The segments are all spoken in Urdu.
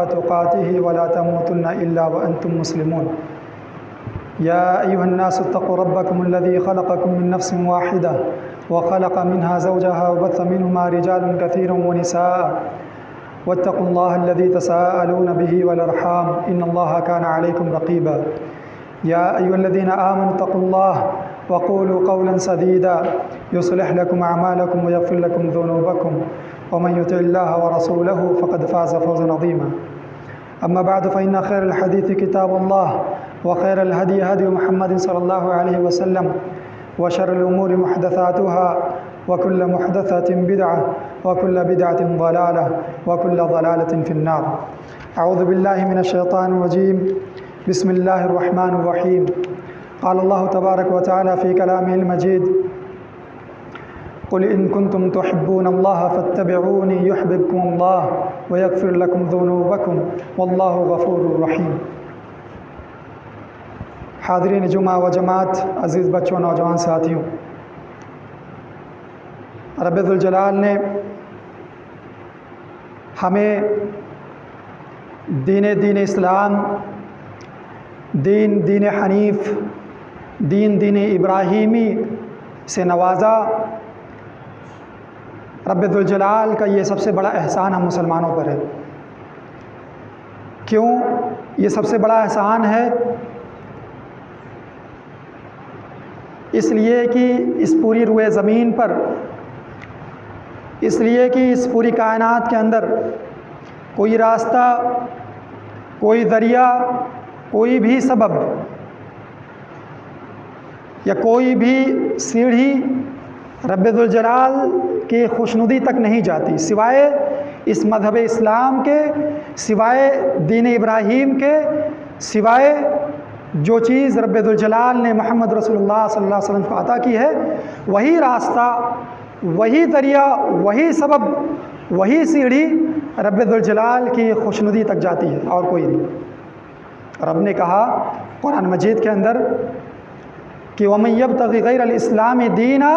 حق تقاته ولا تموتن إلا وأنتم مسلمون. يا أيها الناس اتقوا ربكم الذي خلقكم من نفس واحدة وخلق منها زوجها وبث منهما رجالا كثيرا ونساء واتقوا الله الذي تساءلون به والأرحام إن الله كان عليكم رقيبا. يا أيها الذين آمنوا اتقوا الله وقولوا قولا سديدا يصلح لكم أعمالكم ويغفر لكم ذنوبكم ومن يطع الله ورسوله فقد فاز فوزا عظيما. أما بعد فإن خير الحديث كتاب الله وخير الهدي هدي محمد صلى الله عليه وسلم وشر الأمور محدثاتها وكل محدثة بدعة وكل بدعة ضلالة وكل ضلالة في النار. أعوذ بالله من الشيطان الرجيم. بسم الله الرحمن الرحيم. قال الله تبارك وتعالى في كلامه المجيد: قل إن كنتم تحبون الله فاتبعوني يحببكم الله ويغفر لكم ذنوبكم والله غفور رحيم. حاضرین جمعہ و جماعت، عزیز بچوں، نوجوان ساتھیوں، رب ذوالجلال نے ہمیں دین اسلام، دین حنیف، دین ابراہیمی سے نوازا. رب ذوالجلال کا یہ سب سے بڑا احسان ہم مسلمانوں پر ہے. کیوں یہ سب سے بڑا احسان ہے؟ اس لیے کہ اس پوری روئے زمین پر، اس لیے کہ اس پوری کائنات کے اندر کوئی راستہ، کوئی ذریعہ، کوئی بھی سبب یا کوئی بھی سیڑھی رب ذوالجلال کی خوشنودی تک نہیں جاتی سوائے اس مذہب اسلام کے، سوائے دین ابراہیم کے، سوائے جو چیز رب ذوالجلال نے محمد رسول اللہ صلی اللہ علیہ وسلم کو عطا کی ہے. وہی راستہ، وہی ذریعہ، وہی سبب، وہی سیڑھی رب ذوالجلال کی خوشنودی تک جاتی ہے، اور کوئی نہیں. رب نے کہا قرآن مجید کے اندر کہ وَمَن يَبْتَغِ غَيْرَ الْإِسْلَامِ دِينًا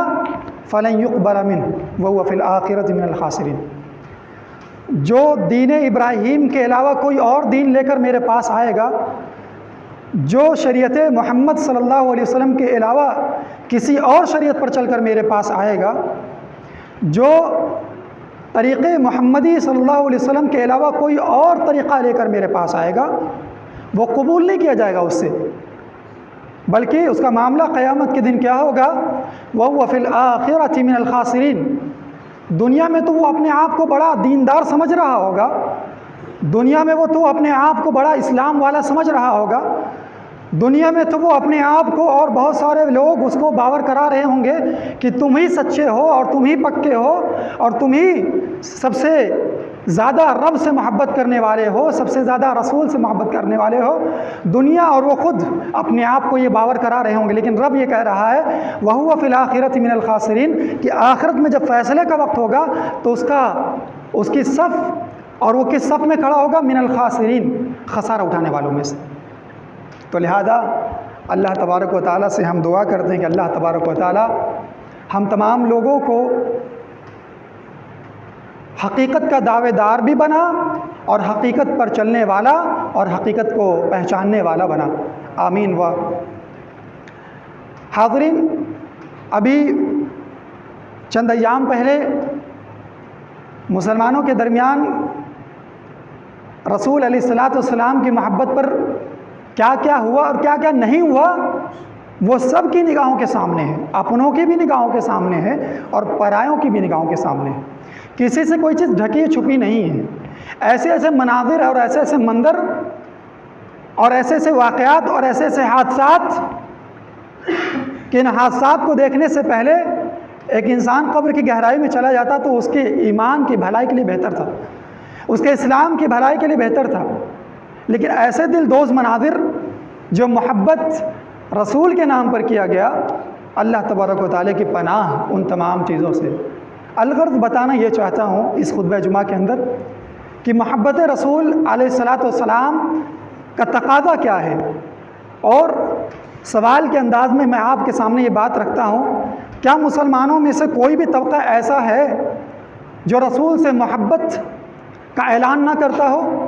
فَلَن يُقْبَلَ مِنْهُ وَهُوَ فِي الْآخِرَةِ مِنَ الْخَاسِرِينَ. جو دین ابراہیم کے علاوہ کوئی اور دین لے کر میرے پاس آئے گا، جو شریعت محمد صلی اللہ علیہ وسلم کے علاوہ کسی اور شریعت پر چل کر میرے پاس آئے گا، جو طریقے محمدی صلی اللہ علیہ وسلم کے علاوہ کوئی اور طریقہ لے کر میرے پاس آئے گا، وہ قبول نہیں کیا جائے گا اس سے، بلکہ اس کا معاملہ قیامت کے دن کیا ہوگا؟ وَهُوَ فِي الْآخِرَةِ مِنَ الْخَاسِرِينَ. دنیا میں تو وہ اپنے آپ کو بڑا دیندار سمجھ رہا ہوگا، دنیا میں وہ تو اپنے آپ کو بڑا اسلام والا سمجھ رہا ہوگا، دنیا میں تو وہ اپنے آپ کو اور بہت سارے لوگ اس کو باور کرا رہے ہوں گے کہ تم ہی سچے ہو اور تم ہی پکے ہو اور تم ہی سب سے زیادہ رب سے محبت کرنے والے ہو، سب سے زیادہ رسول سے محبت کرنے والے ہو. دنیا اور وہ خود اپنے آپ کو یہ باور کرا رہے ہوں گے، لیکن رب یہ کہہ رہا ہے وَهُوَ فِي الْآخِرَةِ مِنَ الْخَاسِرِينَ کہ آخرت میں جب فیصلے کا وقت ہوگا تو اس کی صف، اور وہ کس صف میں کھڑا ہوگا؟ من الخاسرین، خسارہ اٹھانے والوں میں سے. تو لہذا اللہ تبارک و تعالیٰ سے ہم دعا کرتے ہیں کہ اللہ تبارک و تعالیٰ ہم تمام لوگوں کو حقیقت کا دعوے دار بھی بنا اور حقیقت پر چلنے والا اور حقیقت کو پہچاننے والا بنا. آمین. حاضرین، ابھی چند ایام پہلے مسلمانوں کے درمیان رسول علیہ الصلاۃ والسلام کی محبت پر کیا کیا ہوا اور کیا کیا نہیں ہوا، وہ سب کی نگاہوں کے سامنے ہے. اپنوں کی بھی نگاہوں کے سامنے ہے اور پرایوں کی بھی نگاہوں کے سامنے ہے. کسی سے کوئی چیز ڈھکی چھپی نہیں ہے. ایسے ایسے مناظر اور ایسے ایسے منظر اور ایسے ایسے واقعات اور ایسے ایسے حادثات کہ ان حادثات کو دیکھنے سے پہلے ایک انسان قبر کی گہرائی میں چلا جاتا تو اس کے ایمان کی بھلائی کے لیے بہتر تھا، اس کے اسلام کی بھلائی کے لیے بہتر تھا. لیکن ایسے دل دوز مناظر جو محبت رسول کے نام پر کیا گیا، اللہ تبارک و تعالیٰ کی پناہ ان تمام چیزوں سے. الغرض بتانا یہ چاہتا ہوں اس خطبہ جمعہ کے اندر کہ محبت رسول علیہ الصلاۃ والسلام کا تقاضا کیا ہے. اور سوال کے انداز میں آپ کے سامنے یہ بات رکھتا ہوں، کیا مسلمانوں میں سے کوئی بھی طبقہ ایسا ہے جو رسول سے محبت کا اعلان نہ کرتا ہو،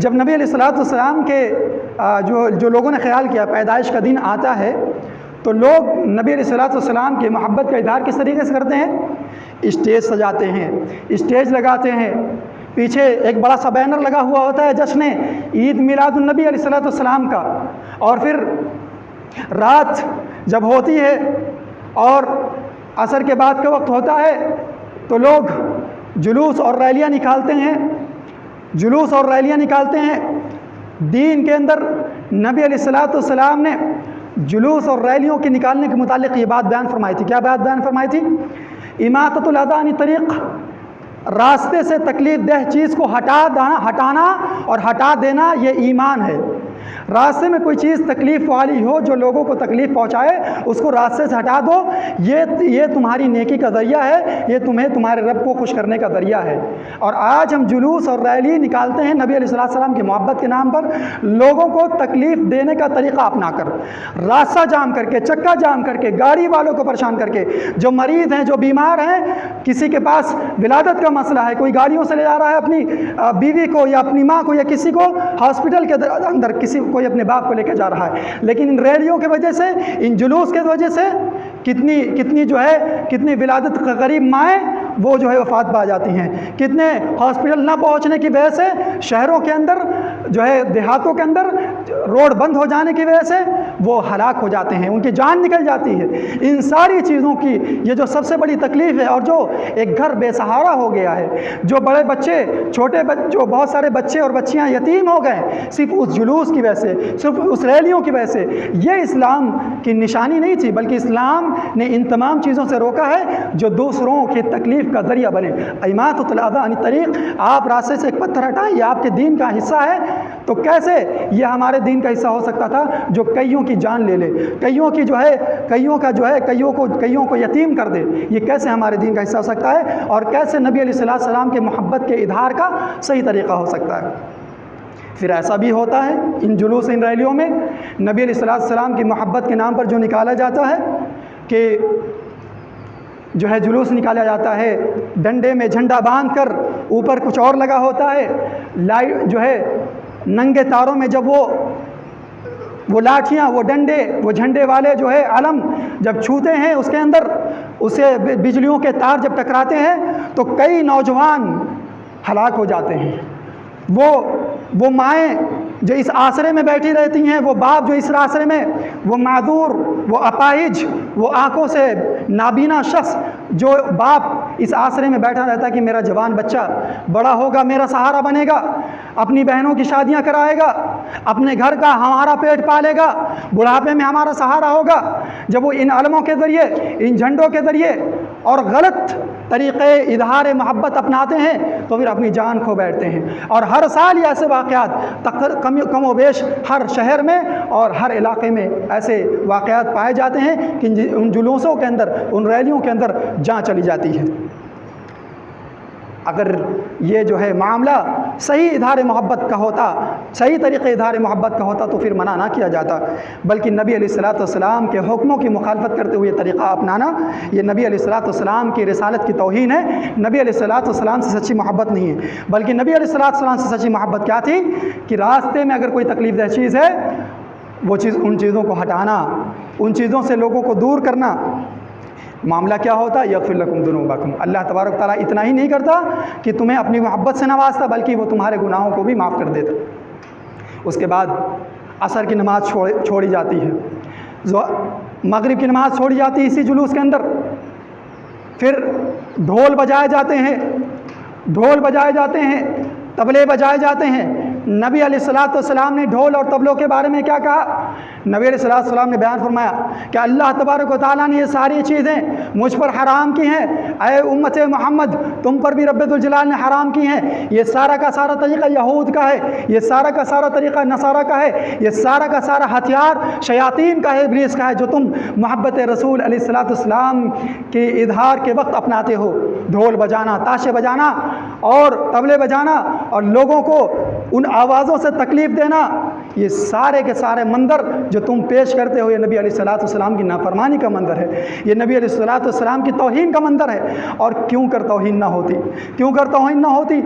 جب نبی علیہ الصلوۃ والسلام کے جو لوگوں نے خیال کیا پیدائش کا دن آتا ہے تو لوگ نبی علیہ الصلوۃ والسلام کی محبت کا اظہار کس طریقے سے کرتے ہیں؟ اسٹیج سجاتے ہیں، اسٹیج لگاتے ہیں، پیچھے ایک بڑا سا بینر لگا ہوا ہوتا ہے جشن عید میلاد النبی علیہ الصلوۃ والسلام کا، اور پھر رات جب ہوتی ہے اور عصر کے بعد کا وقت ہوتا ہے تو لوگ جلوس اور ریلیاں نکالتے ہیں، جلوس اور ریلیاں نکالتے ہیں۔ دین کے اندر نبی علیہ الصلوۃ والسلام نے جلوس اور ریلیوں کے نکالنے کے متعلق یہ بات بیان فرمائی تھی۔ کیا بات بیان فرمائی تھی؟ اماطۃ الاذی عن طریق، راستے سے تکلیف دہ چیز کو ہٹانا اور ہٹا دینا یہ ایمان ہے۔ راستے میں کوئی چیز تکلیف والی ہو جو لوگوں کو تکلیف پہنچائے اس کو راستے سے ہٹا دو، یہ تمہاری نیکی کا ذریعہ ہے، یہ تمہیں تمہارے رب کو خوش کرنے کا ذریعہ ہے۔ اور آج ہم جلوس اور ریلی نکالتے ہیں نبی علیہ الصلوۃ والسلام کی محبت کے نام پر، لوگوں کو تکلیف دینے کا طریقہ اپنا کر، راستہ جام کر کے، چکا جام کر کے، گاڑی والوں کو پریشان کر کے، جو مریض ہیں، جو بیمار ہیں، کسی کے پاس ولادت کا مسئلہ ہے، کوئی گاڑیوں سے لے جا رہا ہے اپنی بیوی کو یا اپنی ماں کو یا کسی کو ہاسپٹل کے اندر، کوئی اپنے باپ کو لے کے جا رہا ہے، لیکن ان ریلیوں کی وجہ سے، ان جلوس کی وجہ سے کتنی ولادت غریب مائیں وہ جو ہے وفات پا جاتی ہیں، کتنے ہاسپٹل نہ پہنچنے کی وجہ سے شہروں کے اندر جو ہے دیہاتوں کے اندر روڈ بند ہو جانے کی وجہ سے وہ ہلاک ہو جاتے ہیں، ان کی جان نکل جاتی ہے۔ ان ساری چیزوں کی یہ جو سب سے بڑی تکلیف ہے، اور جو ایک گھر بے سہارا ہو گیا ہے، جو بڑے بچے جو بہت سارے بچے اور بچیاں یتیم ہو گئے صرف اس جلوس کی وجہ سے، صرف اس ریلیوں کی وجہ سے، یہ اسلام کی نشانی نہیں تھی، بلکہ اسلام نے ان تمام چیزوں سے روکا ہے جو دوسروں کی تکلیف کا ذریعہ بنے۔ اماطۃ الاذی عن طریق، آپ راستے سے ایک پتھر ہٹائیں، یہ آپ کے دین کا حصہ ہے، تو کیسے یہ ہمارے دین کا حصہ ہو سکتا تھا جو کئیوں کی جان لے لے، کئیوں کو یتیم کر دے؟ یہ کیسے ہمارے دین کا حصہ ہو سکتا ہے؟ اور کیسے نبی علیہ الصلوۃ والسلام کے محبت کے اظہار کا صحیح طریقہ ہو سکتا ہے؟ پھر ایسا بھی ہوتا ہے ان جلوس، ان ریلیوں میں نبی علیہ الصلوۃ والسلام کی محبت کے نام پر جو نکالا جاتا ہے کہ جو ہے جلوس نکالا جاتا ہے، ڈنڈے میں جھنڈا باندھ کر اوپر کچھ اور لگا ہوتا ہے، لائٹ جو ہے ننگے تاروں میں جب وہ لاٹھیاں، وہ ڈنڈے، وہ جھنڈے والے جو ہے علم جب چھوتے ہیں اس کے اندر، اسے بجلیوں کے تار جب ٹکراتے ہیں تو کئی نوجوان ہلاک ہو جاتے ہیں۔ وہ مائیں جو اس آسرے میں بیٹھی رہتی ہیں، وہ باپ جو اس آسرے میں، وہ معذور، وہ اپاہج، وہ آنکھوں سے نابینا شخص جو باپ اس آسرے میں بیٹھا رہتا ہے کہ میرا جوان بچہ بڑا ہوگا، میرا سہارا بنے گا، اپنی بہنوں کی شادیاں کرائے گا، اپنے گھر کا ہمارا پیٹ پالے گا، بڑھاپے میں ہمارا سہارا ہوگا، جب وہ ان علموں کے ذریعے، ان جھنڈوں کے ذریعے اور غلط طریقے اظہار محبت اپناتے ہیں تو پھر اپنی جان کھو بیٹھتے ہیں۔ اور ہر سال یہ ایسے واقعات کم و بیش ہر شہر میں اور ہر علاقے میں ایسے واقعات پائے جاتے ہیں کہ ان جلوسوں کے اندر، ان ریلیوں کے اندر جان چلی جاتی ہے۔ اگر یہ جو ہے معاملہ صحیح اظہار محبت کا ہوتا، صحیح طریقے اظہار محبت کا ہوتا تو پھر منع نہ کیا جاتا، بلکہ نبی علیہ الصلوۃ والسلام کے حکموں کی مخالفت کرتے ہوئے طریقہ اپنانا یہ نبی علیہ الصلوۃ والسلام کی رسالت کی توہین ہے۔ نبی علیہ الصلوۃ والسلام سے سچی محبت نہیں ہے، بلکہ نبی علیہ الصلوۃ والسلام سے سچی محبت کیا تھی کہ راستے میں اگر کوئی تکلیف دہ چیز ہے ان چیزوں کو ہٹانا، ان چیزوں سے لوگوں کو دور کرنا۔ معاملہ کیا ہوتا ہے؟ یغفر لکم ذنوبکم، اللہ تبارک تعالیٰ اتنا ہی نہیں کرتا کہ تمہیں اپنی محبت سے نوازتا، بلکہ وہ تمہارے گناہوں کو بھی معاف کر دیتا۔ اس کے بعد عصر کی نماز چھوڑی جاتی ہے، مغرب کی نماز چھوڑی جاتی ہے اسی جلوس کے اندر، پھر ڈھول بجائے جاتے ہیں، طبلے بجائے جاتے ہیں۔ نبی علیہ الصلوۃ والسلام نے ڈھول اور طبلوں کے بارے میں کیا کہا؟ نبی علیہ الصلوۃ والسلام نے بیان فرمایا کہ اللہ تبارک و تعالیٰ نے یہ ساری چیزیں مجھ پر حرام کی ہیں، اے امت محمد تم پر بھی رب ذوالجلال نے حرام کی ہیں۔ یہ سارا کا سارا طریقہ یہود کا ہے، یہ سارا کا سارا طریقہ نصارہ کا ہے، یہ سارا کا سارا ہتھیار شیاطین کا ہے، ابلیس کا ہے، جو تم محبت رسول علیہ الصلوۃ والسلام کے اظہار کے وقت اپناتے ہو۔ ڈھول بجانا، تاشے بجانا اور طبلے بجانا اور لوگوں کو ان آوازوں سے تکلیف دینا، یہ سارے کے سارے منظر جو تم پیش کرتے ہو یہ نبی علیہ الصلوۃ والسلام کی نافرمانی کا منظر ہے، یہ نبی علیہ الصلوۃ والسلام کی توہین کا منظر ہے۔ اور کیوں کر توہین نہ ہوتی، کیوں کر توہین نہ ہوتی؟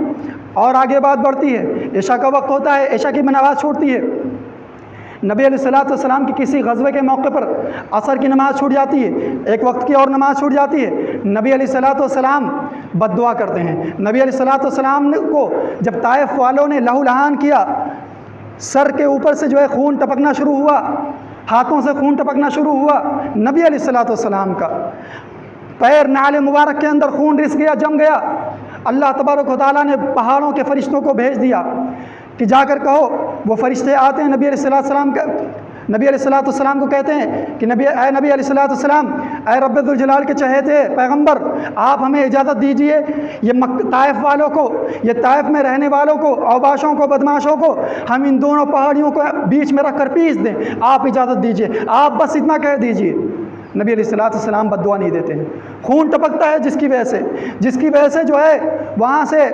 اور آگے بات بڑھتی ہے، عشاء کا وقت ہوتا ہے، عشاء کی نماز چھوٹتی ہے، نبی علیہ الصلوۃ والسلام کی کسی غزوے کے موقع پر عصر کی نماز چھوٹ جاتی ہے، ایک وقت کی اور نماز چھوٹ جاتی ہے، نبی علیہ الصلوۃ والسلام بد دعا کرتے ہیں۔ نبی علیہ الصلوۃ والسلام کو جب طائف والوں نے لہو لہان کیا، سر کے اوپر سے جو ہے خون ٹپکنا شروع ہوا، ہاتھوں سے خون ٹپکنا شروع ہوا، نبی علیہ الصلوۃ والسلام کا پیر نعل مبارک کے اندر خون رس گیا، جم گیا۔ اللہ تبارک و تعالیٰ نے پہاڑوں کے فرشتوں کو بھیج دیا کہ جا کر کہو، وہ فرشتے آتے ہیں نبی علیہ الصلوۃ والسلام کا، نبی علیہ الصلوۃ والسلام کو کہتے ہیں کہ نبی علیہ الصلوۃ والسلام، اے رب ذوالجلال کے چہیتے پیغمبر، آپ ہمیں اجازت دیجئے یہ طائف والوں کو، یہ طائف میں رہنے والوں کو، اوباشوں کو، بدماشوں کو ہم ان دونوں پہاڑیوں کو بیچ میں رکھ کر پیس دیں، آپ اجازت دیجئے، آپ بس اتنا کہہ دیجئے۔ نبی علیہ الصلوۃ والسلام بد دعا نہیں دیتے ہیں، خون ٹپکتا ہے جس کی وجہ سے جو ہے وہاں سے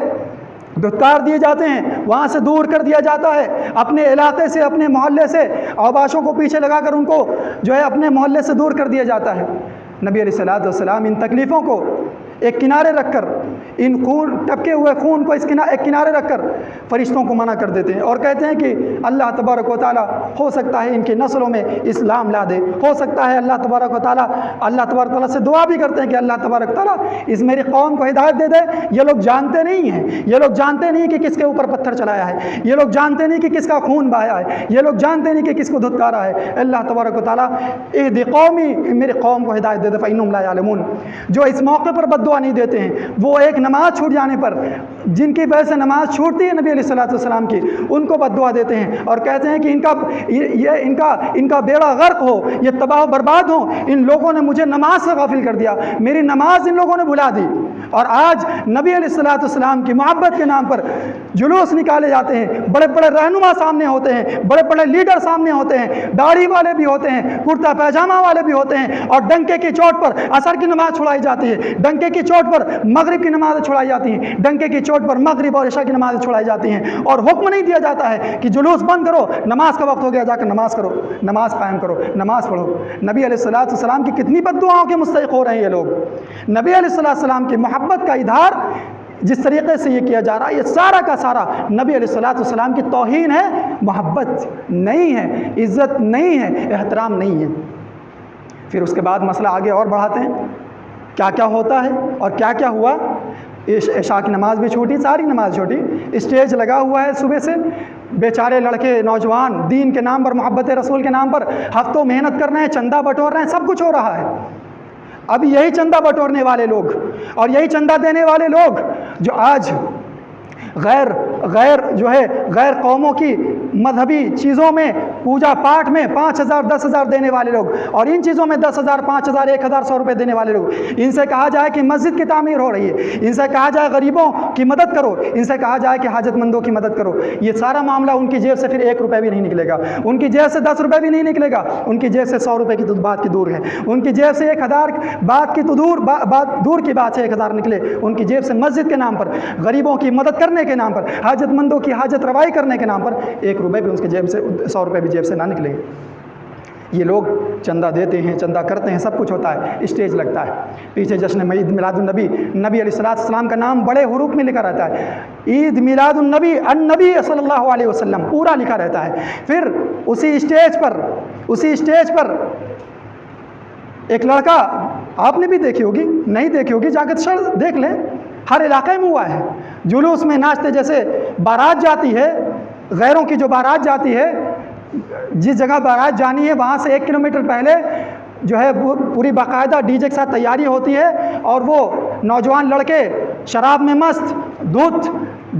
دھتکار دیے جاتے ہیں، وہاں سے دور کر دیا جاتا ہے، اپنے علاقے سے، اپنے محلے سے اوباشوں کو پیچھے لگا کر ان کو جو ہے اپنے محلے سے دور کر دیا جاتا ہے۔ نبی علیہ الصلوۃ والسلام ان تکلیفوں کو ایک کنارے رکھ کر، ان خون ٹپکے ہوئے خون کو ایک کنارے رکھ کر فرشتوں کو منع کر دیتے ہیں اور کہتے ہیں کہ اللہ تبارک و تعالیٰ ہو سکتا ہے ان کی نسلوں میں اسلام لا دے، ہو سکتا ہے اللہ تبارک و تعالیٰ سے دعا بھی کرتے ہیں کہ اللہ تبارک و تعالیٰ اس میری قوم کو ہدایت دے دے۔ یہ لوگ جانتے نہیں ہیں، یہ لوگ جانتے نہیں کہ کس کے اوپر پتھر چلایا ہے، یہ لوگ جانتے نہیں کہ کس کا خون بہایا ہے، یہ لوگ جانتے نہیں کہ کس کو دھتکارا ہے۔ اللہ تبارک و تعالیٰ اہد قومی، میری قوم کو ہدایت دے دے فإنہم لا یعلمون۔ جو اس موقع پر بد دعا نہیں دیتے ہیں، وہ ایک نماز چھوٹ جانے پر، جن کی وجہ سے نماز چھوٹتی ہے نبی علیہ الصلوۃ والسلام کی، ان کو بد دعا دیتے ہیں اور کہتے ہیں کہ ان کا بیڑا غرق ہو، یہ تباہ و برباد ہو، ان لوگوں نے مجھے نماز سے غافل کر دیا، میری نماز ان لوگوں نے بھلا دی۔ اور آج نبی علیہ الصلوۃ والسلام کی محبت کے نام پر جلوس نکالے جاتے ہیں، بڑے بڑے رہنما سامنے ہوتے ہیں، بڑے بڑے لیڈر سامنے ہوتے ہیں، داڑھی والے بھی ہوتے ہیں، کرتا پیجامہ والے بھی ہوتے ہیں، اور ڈنکے کی چوٹ پر عصر کی نماز چھڑائی جاتی ہے، ڈنکے کی چوٹ پر مغرب کی نمازیں چھڑائی جاتی ہیں، ڈنکے کی چوٹ پر مغرب اور عشاء کی نمازیں چھڑائی جاتی ہیں، اور حکم نہیں دیا جاتا ہے کہ جلوس بند کرو، نماز کا وقت ہو گیا، جا کر نماز کرو، نماز قائم کرو، نماز پڑھو۔ نبی علیہ الصلوۃ والسلام کی کتنی بد دعاؤں کے مستحق ہو رہے ہیں یہ لوگ۔ نبی علیہ الصلوۃ والسلام کی محبت کا اظہار جس طریقے سے یہ کیا جا رہا ہے، یہ سارا کا سارا نبی علیہ الصلوۃ والسلام کی توہین ہے، محبت نہیں ہے، عزت نہیں ہے، احترام نہیں ہے۔ پھر اس کے بعد مسئلہ آگے اور بڑھاتے ہیں، کیا کیا ہوتا ہے اور کیا کیا ہوا۔ عشاء کی نماز بھی چھوٹی، ساری نماز چھوٹی، اسٹیج لگا ہوا ہے صبح سے، بیچارے لڑکے نوجوان دین کے نام پر، محبت رسول کے نام پر ہفتوں محنت کر رہے ہیں، چندہ بٹور رہے ہیں، سب کچھ ہو رہا ہے۔ اب یہی چندہ بٹورنے والے لوگ اور یہی چندہ دینے والے لوگ جو آج غیر قوموں کی مذہبی چیزوں میں، پوجا پاٹ میں 5,000 10,000 دینے والے لوگ، اور ان چیزوں میں 10,000 5,000 1,000 100 روپے دینے والے لوگ، ان سے کہا جائے کہ مسجد کی تعمیر ہو رہی ہے، ان سے کہا جائے غریبوں کی مدد کرو، ان سے کہا جائے کہ حاجت مندوں کی مدد کرو، یہ سارا معاملہ ان کی جیب سے پھر 1 روپے بھی نہیں نکلے گا، ان کی جیب سے 10 روپے بھی نہیں نکلے گا، ان کی جیب سے 100 روپے کی تو بات کی دور ہے، ان کی جیب سے 1,000 بات کی تو دور کی بات ہے، 1,000 نکلے، ان کی جیب سے مسجد کے نام پر، غریبوں کی مدد کرنے کے نام پر، حاجت مندوں کی حاجت روائی کرنے کے نام پر 1 روپے بھی اس کی جیب سے، 100 روپے بھی جیب سے نہ نکلے گے۔ یہ لوگ چندہ دیتے ہیں، چندہ کرتے ہیں، سب کچھ ہوتا ہے، اسٹیج لگتا ہے، پیچھے جشن عید میلاد النبی، نبی علیہ الصلوۃ والسلام کا نام بڑے حروف میں لکھا رہتا ہے، عید میلاد النبی، النبی صلی اللہ علیہ وسلم پورا لکھا رہتا ہے۔ پھر اسی اسٹیج پر ایک لڑکا، آپ نے بھی دیکھی ہوگی، نہیں دیکھی ہوگی جا کے دیکھ لیں، ہر علاقے میں ہوا ہے، جلوس میں ناچتے، جیسے بارات جاتی ہے، غیروں کی جو بارات جاتی ہے، جس جگہ بارات جانی ہے وہاں سے 1 کلومیٹر پہلے جو ہے پوری باقاعدہ ڈی جے کے ساتھ تیاری ہوتی ہے، اور وہ نوجوان لڑکے شراب میں مست دھت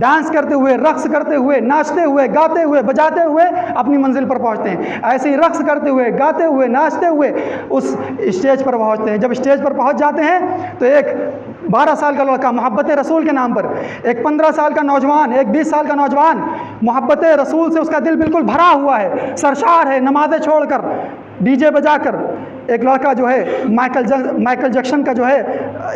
ڈانس کرتے ہوئے، رقص کرتے ہوئے، ناچتے ہوئے، گاتے ہوئے، بجاتے ہوئے اپنی منزل پر پہنچتے ہیں، ایسے ہی رقص کرتے ہوئے، گاتے ہوئے، ناچتے ہوئے اس اسٹیج پر پہنچتے ہیں۔ جب اسٹیج پر پہنچ جاتے ہیں تو ایک 12 سال کا لڑکا محبت رسول کے نام پر، ایک 15 سال کا نوجوان، ایک 20 سال کا نوجوان، محبت رسول سے اس کا دل بالکل بھرا ہوا ہے، سرشار ہے، نمازیں چھوڑ کر، ڈی جے بجا کر ایک لڑکا جو ہے مائیکل جیکسن کا جو ہے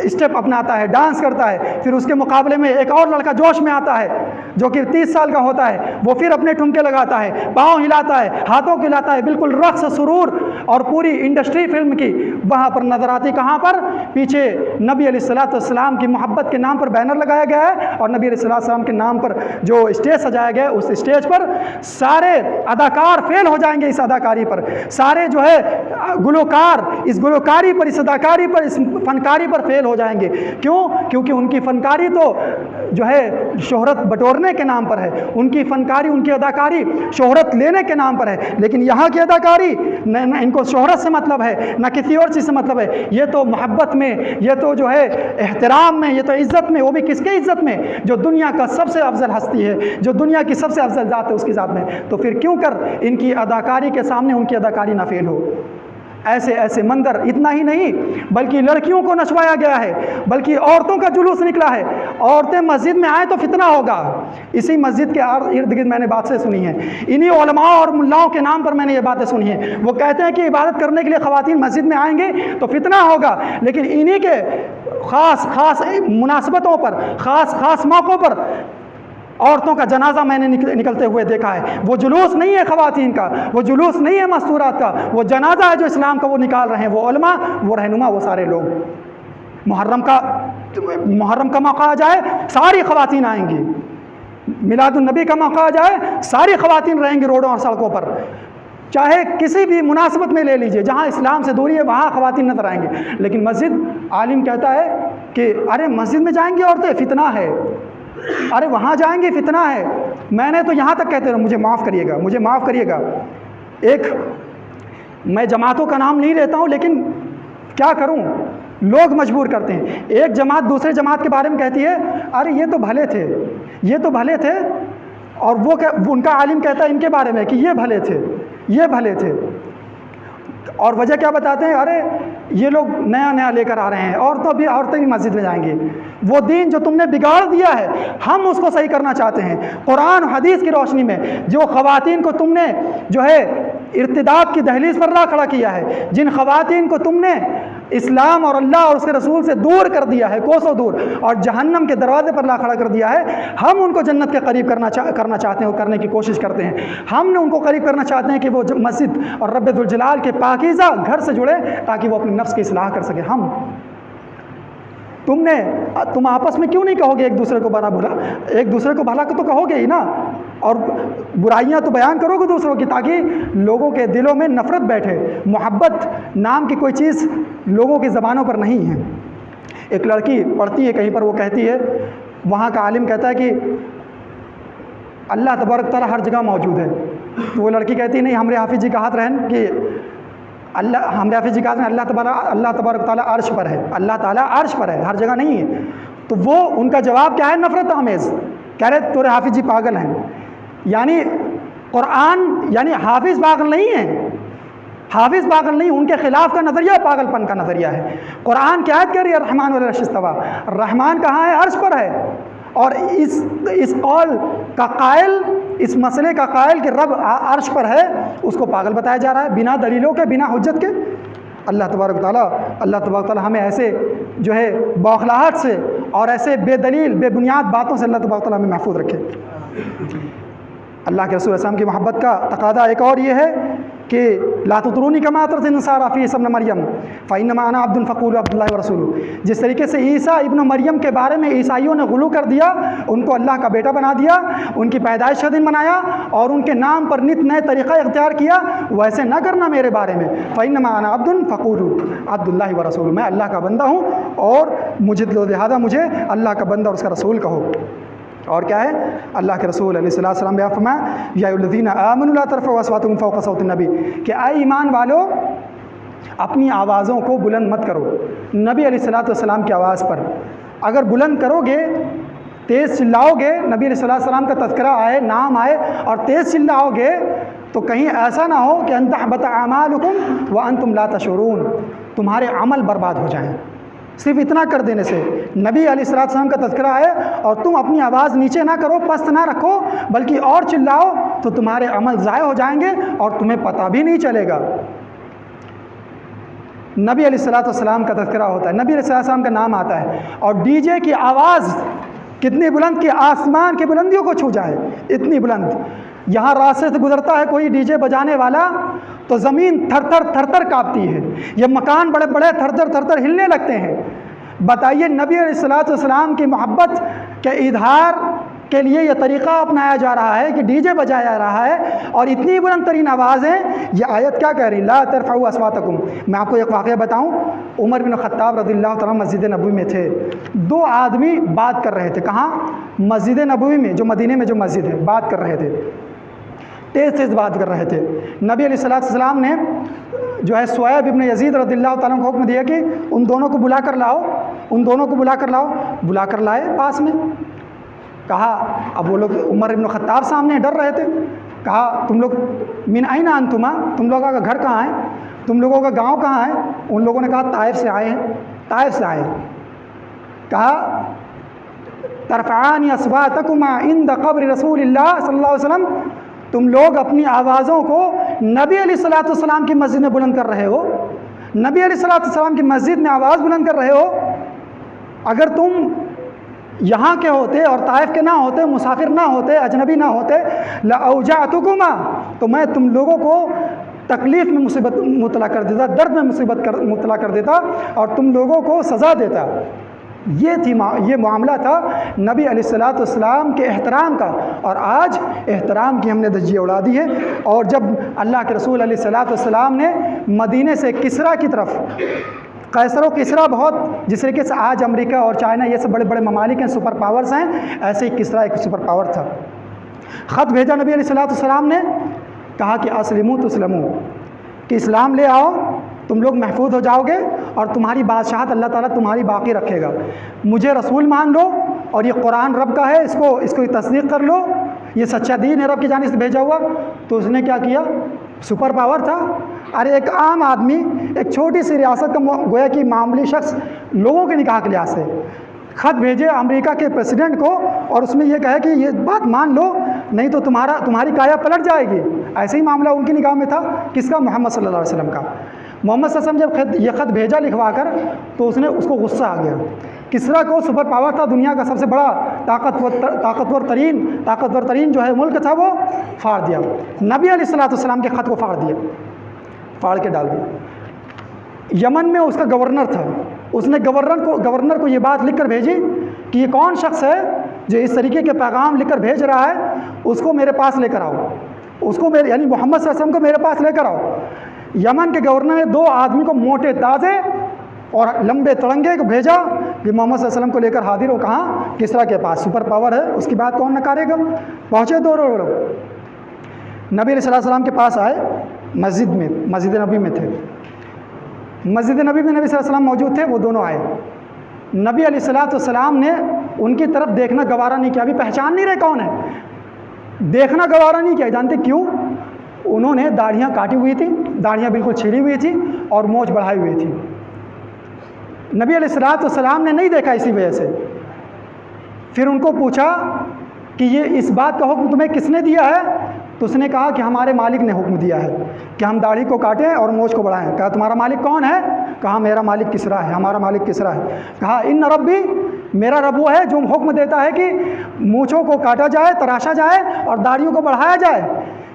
اسٹیپ اپناتا ہے، ڈانس کرتا ہے، پھر اس کے مقابلے میں ایک اور لڑکا جوش میں آتا ہے جو کہ 30 سال کا ہوتا ہے، وہ پھر اپنے ٹھمکے لگاتا ہے، پاؤں ہلاتا ہے، ہاتھوں کو ہلاتا ہے، بالکل رقص سرور، اور پوری انڈسٹری فلم کی وہاں پر نظر آتی. کہاں پر؟ پیچھے نبی علیہ السلام کی محبت کے نام پر بینر لگایا گیا ہے، اور نبی علیہ السلام کے نام پر جو اسٹیج سجایا گیا ہے، اس اسٹیج پر سارے اداکار فیل ہو جائیں گے. اس اداکاری پر سارے جو ہے گلوکار اس گلوکاری پر، اس اداکاری پر، اس فنکاری پر فیل ہو جائیں گے. کیوں؟ کیونکہ ان کی فنکاری تو جو ہے شہرت بٹورنے کے نام پر ہے، ان کی فنکاری، ان کی اداکاری شہرت لینے کے نام پر ہے. لیکن یہاں کی اداکاری نہ ان کو شہرت سے مطلب ہے، نہ کسی اور چیز سے مطلب ہے. یہ تو محبت میں، یہ تو جو ہے احترام میں، یہ تو عزت میں. وہ بھی کس کے عزت میں؟ جو دنیا کا سب سے افضل ہستی ہے، جو دنیا کی سب سے افضل ذات ہے، اس کی ذات میں. تو پھر کیوں کر ان کی اداکاری کے سامنے ان کی اداکاری نہ فیل ہو؟ ایسے منظر. اتنا ہی نہیں بلکہ لڑکیوں کو نچوایا گیا ہے، بلکہ عورتوں کا جلوس نکلا ہے. عورتیں مسجد میں آئیں تو فتنہ ہوگا. اسی مسجد کے ارد گرد میں نے باتیں سنی ہیں، انہی علماء اور ملاؤں کے نام پر میں نے یہ باتیں سنی ہیں. وہ کہتے ہیں کہ عبادت کرنے کے لیے خواتین مسجد میں آئیں گے تو فتنہ ہوگا، لیکن انہی کے خاص مناسبتوں پر، خاص موقعوں پر عورتوں کا جنازہ میں نے نکلتے ہوئے دیکھا ہے. وہ جلوس نہیں ہے خواتین کا، وہ جلوس نہیں ہے مستورات کا، وہ جنازہ ہے جو اسلام کا وہ نکال رہے ہیں. وہ علماء، وہ رہنما، وہ سارے لوگ. محرم کا موقع آ جائے ساری خواتین آئیں گی. میلاد النبی کا موقع آ جائے ساری خواتین رہیں گی روڈوں اور سڑکوں پر. چاہے کسی بھی مناسبت میں لے لیجئے، جہاں اسلام سے دوری ہے وہاں خواتین نظر آئیں گے. لیکن مسجد، عالم کہتا ہے کہ ارے مسجد میں جائیں گی عورتیں، فتنہ ہے. ارے وہاں جائیں گے، فتنہ ہے. میں نے تو یہاں تک کہتے رہا، مجھے معاف کریے گا. ایک میں جماعتوں کا نام نہیں لیتا ہوں، لیکن کیا کروں، لوگ مجبور کرتے ہیں. ایک جماعت دوسرے جماعت کے بارے میں کہتی ہے ارے یہ تو بھلے تھے، اور وہ ان کا عالم کہتا ہے ان کے بارے میں کہ یہ بھلے تھے. اور وجہ کیا بتاتے ہیں؟ ارے یہ لوگ نیا لے کر آ رہے ہیں، عورتیں بھی مسجد میں جائیں گے. وہ دین جو تم نے بگاڑ دیا ہے، ہم اس کو صحیح کرنا چاہتے ہیں. قرآن و حدیث کی روشنی میں جو خواتین کو تم نے جو ہے ارتداد کی دہلیز پر لا کھڑا کیا ہے، جن خواتین کو تم نے اسلام اور اللہ اور اس کے رسول سے دور کر دیا ہے، کوسوں دور، اور جہنم کے دروازے پر لا کھڑا کر دیا ہے، ہم ان کو جنت کے قریب کرنا چاہتے ہیں، اور کرنے کی کوشش کرتے ہیں. ہم نے ان کو قریب کرنا چاہتے ہیں کہ وہ مسجد اور رب ذوالجلال کے پاکیزہ گھر سے جڑے تاکہ وہ اپنے نفس کی اصلاح کر سکے. تم آپس میں کیوں نہیں کہو گے ایک دوسرے کو بھلا تو کہو گے ہی نا، اور برائیاں تو بیان کرو گے دوسروں کی، تاکہ لوگوں کے دلوں میں نفرت بیٹھے. محبت نام کی کوئی چیز لوگوں کی زبانوں پر نہیں ہے. ایک لڑکی پڑھتی ہے کہیں پر، وہ کہتی ہے، وہاں کا عالم کہتا ہے کہ اللہ تبارک تعالیٰ ہر جگہ موجود ہے. تو وہ لڑکی کہتی ہے نہیں، ہمارے حافظ جی کا ہاتھ رہن کہ اللہ تبارک تعالیٰ عرش پر ہے، اللہ تعالیٰ عرش پر ہے، ہر جگہ نہیں ہے. تو وہ ان کا جواب کیا ہے؟ نفرت آمیز. کہہ رہے تورے حافظ جی پاگل ہیں. یعنی حافظ پاگل نہیں، ان کے خلاف کا نظریہ پاگل پن کا نظریہ ہے. قرآن کی آیت کہہ رہی ہے الرحمن علی العرش استویٰ، رحمان کہاں ہے؟ عرش پر ہے. اور اس قول کا قائل، اس مسئلے کا قائل کہ رب عرش پر ہے، اس کو پاگل بتایا جا رہا ہے بنا دلیلوں کے، بنا حجت کے. اللہ تبارک تعالیٰ ہمیں ایسے جو ہے بوکھلاہٹ سے اور ایسے بے دلیل بے بنیاد باتوں سے اللہ تبارک تعالیٰ ہمیں محفوظ رکھے. اللہ کے رسول السلام کی محبت کا تقاضا ایک اور یہ ہے کہ لا تطرونی کما اطرت النصارى فی عیسی ابن مریم فانما انا عبد فقولوا عبد اللہ ورسولہ. جس طریقے سے عیسیٰ ابن مریم کے بارے میں عیسائیوں نے غلو کر دیا، ان کو اللہ کا بیٹا بنا دیا، ان کی پیدائش کا دن منایا اور ان کے نام پر نت نئے طریقہ اختیار کیا، ویسے نہ کرنا میرے بارے میں. فانما انا عبد فقولوا عبد اللہ ورسولہ، میں اللہ کا بندہ ہوں اور لہذا مجھے اللہ کا بندہ اور اس کا رسول کہو. اور کیا ہے؟ اللہ کے رسول علیہ السلام نے فرمایا یا الذین آمنوا لا ترفعوا اصواتکم فوق صوت النبی، کہ اے ایمان والو اپنی آوازوں کو بلند مت کرو نبی علیہ السلام کی آواز پر. اگر بلند کرو گے، تیز چلاؤ گے، نبی علیہ السلام کا تذکرہ آئے، نام آئے اور تیز چلاؤ گے تو کہیں ایسا نہ ہو کہ ان تحبط اعمالکم وانتم لا تشعرون، تمہارے عمل برباد ہو جائیں. صرف اتنا کر دینے سے نبی علیہ السلام کا تذکرہ ہے اور تم اپنی آواز نیچے نہ کرو، پست نہ رکھو، بلکہ اور چلاؤ تو تمہارے عمل ضائع ہو جائیں گے اور تمہیں پتہ بھی نہیں چلے گا. نبی علیہ السلام کا تذکرہ ہوتا ہے، نبی علیہ السلام کا نام آتا ہے، اور ڈی جے کی آواز کتنی بلند کہ آسمان کی بلندیوں کو چھو جائے، اتنی بلند. یہاں راستے سے گزرتا ہے کوئی ڈی جے بجانے والا تو زمین تھر تھر کانپتی ہے، یہ مکان بڑے بڑے تھر تھر ہلنے لگتے ہیں. بتائیے نبی علیہ السلام کی محبت کے اظہار کے لیے یہ طریقہ اپنایا جا رہا ہے کہ ڈی جے بجایا جا رہا ہے، اور اتنی بلند ترین آوازیں. یہ آیت کیا کہہ رہی؟ لا ترفعوا اصواتکم. میں آپ کو ایک واقعہ بتاؤں. عمر بن خطاب رضی اللہ تعالیٰ مسجد نبوی میں تھے، دو آدمی بات کر رہے تھے. کہاں؟ مسجد نبوی میں، جو مدینے میں جو مسجد ہے، بات کر رہے تھے، تیز بات کر رہے تھے. نبی علیہ السلام نے جو ہے سویب ابن یزید رضی اللہ تعالیٰ کو حکم دیا کہ ان دونوں کو بلا کر لاؤ، ان دونوں کو بلا کر لاؤ. بلا کر لائے پاس میں. کہا، اب وہ لوگ عمر ابن خطاب سامنے ڈر رہے تھے. کہا، تم لوگ من این انتما، تم لوگوں کا گھر کہاں ہے، تم لوگوں کا گاؤں کہاں ہے؟ ان لوگوں نے کہا طائف سے آئے ہیں، طائف سے آئے ہیں. کہا، ترفعان اصواتکما عند قبر رسول اللہ صلی اللہ علیہ وسلم، تم لوگ اپنی آوازوں کو نبی علیہ السلام کی مسجد میں بلند کر رہے ہو، نبی علیہ السلام کی مسجد میں آواز بلند کر رہے ہو. اگر تم یہاں کے ہوتے اور طائف کے نہ ہوتے، مسافر نہ ہوتے، اجنبی نہ ہوتے، لأوجعتکما، تو میں تم لوگوں کو تکلیف میں مصیبت مبتلا کر دیتا، درد میں مصیبت مبتلا کر دیتا، اور تم لوگوں کو سزا دیتا. یہ معاملہ تھا نبی علیہ السلام کے احترام کا، اور آج احترام کی ہم نے دھجی اڑا دی ہے. اور جب اللہ کے رسول علیہ السلام نے مدینے سے کسرا کی طرف، قیصر و کسرا بہت، جس طریقے سے آج امریکہ اور چائنا یہ سب بڑے بڑے ممالک ہیں، سپر پاورز ہیں، ایسے ہی کسرا ایک سپر پاور تھا. خط بھیجا نبی علیہ السلام نے، کہا کہ اسلموا تسلموا، کہ اسلام لے آؤ، تم لوگ محفوظ ہو جاؤ گے، اور تمہاری بادشاہت اللہ تعالیٰ تمہاری باقی رکھے گا. مجھے رسول مان لو، اور یہ قرآن رب کا ہے، اس کو تصدیق کر لو، یہ سچا دین ہے رب کی جانب سے بھیجا ہوا. تو اس نے کیا کیا؟ سپر پاور تھا. ارے ایک عام آدمی، ایک چھوٹی سی ریاست کا گویا کہ معمولی شخص، لوگوں کے نکاح کے لحاظ سے خط بھیجے امریکہ کے پریسیڈنٹ کو، اور اس میں یہ کہے کہ یہ بات مان لو، نہیں تو تمہاری کایا پلٹ جائے گی. ایسے ہی معاملہ ان کی نگاہ میں تھا. کس کا؟ محمد صلی اللہ علیہ وسلم کا. محمد صلی اللہ علیہ وسلم جب یہ خط بھیجا لکھوا کر، تو اس کو غصہ آ گیا. کسرا کو سپر پاور تھا، دنیا کا سب سے بڑا طاقتور ترین جو ہے ملک تھا، وہ پھاڑ دیا. نبی علیہ السلام کے خط کو پھاڑ کے ڈال دیا. یمن میں اس کا گورنر تھا، اس نے گورنر کو یہ بات لکھ کر بھیجی کہ یہ کون شخص ہے جو اس طریقے کے پیغام لکھ کر بھیج رہا ہے، اس کو میرے پاس لے کر آؤ، یعنی محمد صلی اللہ علیہ وسلم کو میرے پاس لے کر آؤ. یمن کے گورنر نے دو آدمی کو موٹے تازے اور لمبے تڑنگے کو بھیجا کہ محمد صلی اللہ علیہ وسلم کو لے کر حاضر ہو. کہاں؟ کسرا کے پاس. سپر پاور ہے، اس کی بات کون نکارے گا؟ پہنچے دو لوگ، نبی علیہ السلام کے پاس آئے. مسجد نبی میں تھے. مسجد نبی میں نبی صلی اللہ علیہ وسلم موجود تھے. وہ دونوں آئے. نبی علیہ السلام نے ان کی طرف دیکھنا گوارا نہیں کیا. ابھی پہچان نہیں رہے کون ہے، دیکھنا گوارا نہیں کیا. جانتے کیوں؟ انہوں نے داڑھیاں کاٹی ہوئی تھی، داڑھیاں بالکل چھیڑی ہوئی تھی، اور مونچھ بڑھائی ہوئی تھی. نبی علیہ السلام نے نہیں دیکھا، اسی وجہ سے. پھر ان کو پوچھا کہ یہ اس بات کا حکم تمہیں کس نے دیا ہے؟ تو اس نے کہا کہ ہمارے مالک نے حکم دیا ہے کہ ہم داڑھی کو کاٹیں اور مونچھ کو بڑھائیں. کہا تمہارا مالک کون ہے؟ کہا میرا مالک کسرا ہے، ہمارا مالک کسرا ہے. کہا ان ربی، میرا رب وہ ہے جو حکم دیتا ہے کہ مونچھوں کو کاٹا جائے، تراشا جائے، اور داڑھیوں کو بڑھایا جائے.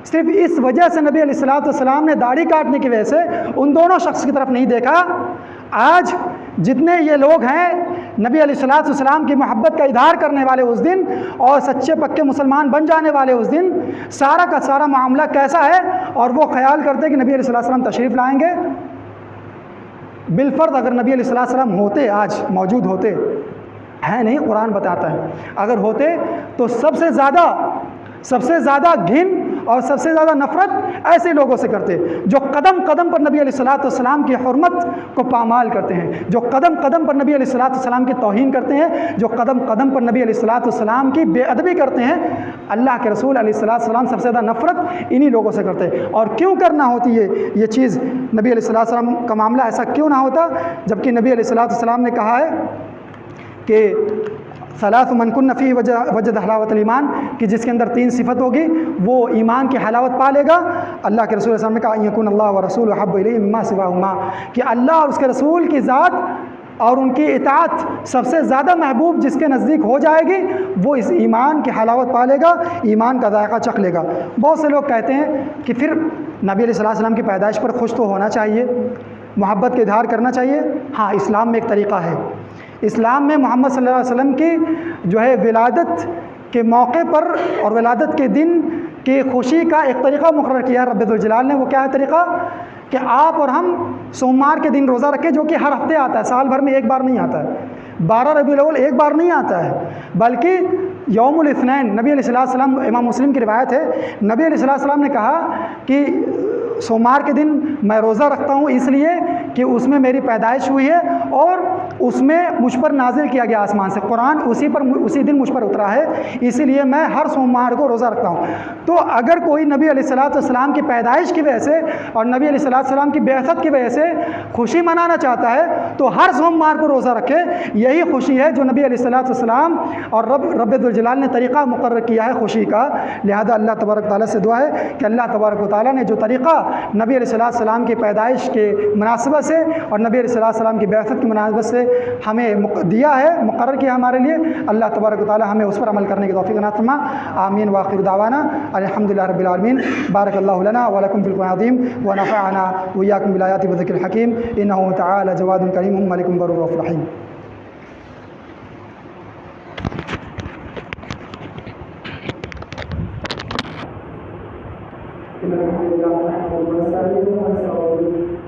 صرف اس وجہ سے نبی علیہ السلام نے داڑھی کاٹنے کی وجہ سے ان دونوں شخص کی طرف نہیں دیکھا. آج جتنے یہ لوگ ہیں نبی علیہ السلام کی محبت کا اظہار کرنے والے اس دن، اور سچے پکے مسلمان بن جانے والے اس دن، سارا کا سارا معاملہ کیسا ہے؟ اور وہ خیال کرتے کہ نبی علیہ السلام تشریف لائیں گے. بالفرض اگر نبی علیہ السلام ہوتے، آج موجود ہوتے، ہے نہیں، قرآن بتاتا ہے، اگر ہوتے تو سب سے زیادہ گھن اور سب سے زیادہ نفرت ایسے لوگوں سے کرتے جو قدم قدم پر نبی علیہ السلام کی حرمت کو پامال کرتے ہیں، جو قدم قدم پر نبی علیہ السلام کی توہین کرتے ہیں، جو قدم قدم پر نبی علیہ السلام کی بے ادبی کرتے ہیں. اللہ کے رسول علیہ السلام سب سے زیادہ نفرت انہی لوگوں سے کرتے ہیں. اور کیوں کرنا ہوتی ہے یہ چیز؟ نبی علیہ السلام کا معاملہ ایسا کیوں نہ ہوتا؟ جبکہ نبی علیہ السلام نے کہا ہے کہ ثلاث من کن فیہ وجد حلاوت الایمان، کہ جس کے اندر 3 صفت ہوگی وہ ایمان کی حلاوت پا لے گا. اللہ کے رسول صلی اللہ علیہ وسلم نے کہا یکون اللہ و رسول حب الیہ مما سواہما، کہ اللہ اور اس کے رسول کی ذات اور ان کی اطاعت سب سے زیادہ محبوب جس کے نزدیک ہو جائے گی وہ اس ایمان کی حلاوت پا لے گا، ایمان کا ذائقہ چکھ لے گا۔ بہت سے لوگ کہتے ہیں کہ پھر نبی علیہ الصلوۃ والسلام کی پیدائش پر خوش تو ہونا چاہیے، محبت کا اظہار کرنا چاہیے۔ ہاں، اسلام میں ایک طریقہ ہے، اسلام میں محمد صلی اللہ علیہ وسلم کی جو ہے ولادت کے موقع پر اور ولادت کے دن کی خوشی کا ایک طریقہ مقرر کیا ہے رب ذوالجلال نے۔ وہ کیا ہے طریقہ؟ کہ آپ اور ہم سوموار کے دن روزہ رکھیں، جو کہ ہر ہفتے آتا ہے، سال بھر میں ایک بار نہیں آتا ہے، 12 ربیع الاول ایک بار نہیں آتا ہے، بلکہ یوم الاثنین نبی علیہ السلام، امام مسلم کی روایت ہے، نبی علیہ السلام نے کہا کہ سوموار کے دن میں روزہ رکھتا ہوں اس لیے کہ اس میں میری پیدائش ہوئی ہے اور اس میں مجھ پر نازل کیا گیا آسمان سے قرآن، اسی دن مجھ پر اترا ہے، اسی لیے میں ہر سوموار کو روزہ رکھتا ہوں۔ تو اگر کوئی نبی علیہ السلام کی پیدائش کی وجہ سے اور نبی علیہ السلام کی بعثت کی وجہ سے خوشی منانا چاہتا ہے تو ہر سوموار کو روزہ رکھے، یہی خوشی ہے جو نبی علیہ السلام اور رب ذوالجلال نے طریقہ مقرر کیا ہے خوشی کا۔ لہذا اللہ تبارک تعالیٰ سے دعا ہے کہ اللہ تبارک و تعالیٰ نے جو طریقہ نبی علیہ السلام کی پیدائش کے مناسبت سے اور نبی علیہ السلام کی بعثت کی مناسبت سے ہمیں دیا ہے، مقرر کیا ہمارے لیے، اللہ تبارک و تعالیٰ ہمیں اس پر عمل کرنے کی توفیق عطا فرما۔ آمین وآخر دعوانا الحمدللہ رب العالمین۔ بارک اللہ لنا ولکم فی القرآن العظیم ونفعنا وإیاکم بالآیات والذکر الحکیم، انہ تعالی جواد کریم ملک بر رؤوف رحیم۔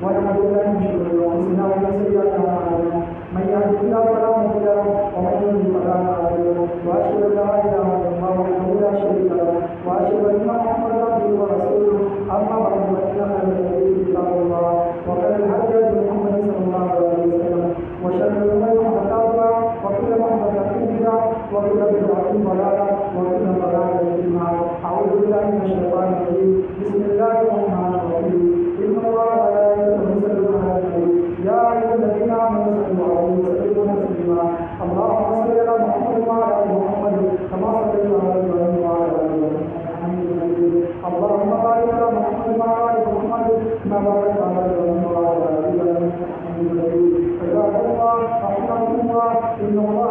ونعوذ بالله من شرور انفسنا ومن سيئات اعمالنا، من يهده الله فلا مضل له ومن يضلل فلا هادي له، واشهد ان لا اله الا الله وحده لا شريك له، واشهد ان محمدا عبده ورسوله، اما بعد فان خير الحديث كتاب الله وخير الهدي هدي محمد صلى الله عليه وسلم، وشر الامور محدثاتها وكل محدثه بدعه وكل بدعه ضلاله وكل ضلاله في النار۔ اعوذ بالله من الشيطان الرجيم، بسم الله الرحمن الرحيم، ان الله وملائكته يصلون على النبي يا ايها الذين امنوا صلوا عليه وسلموا تسليما، اللهم صل على محمد وعلى ال محمد كما صليت على ابراهيم وعلى ال ابراهيم حميد مجيد، اللهم بارك على محمد وعلى ال محمد كما باركت على ابراهيم وعلى ال ابراهيم حميد مجيد۔ عباد الله رحمكم الله، ان الله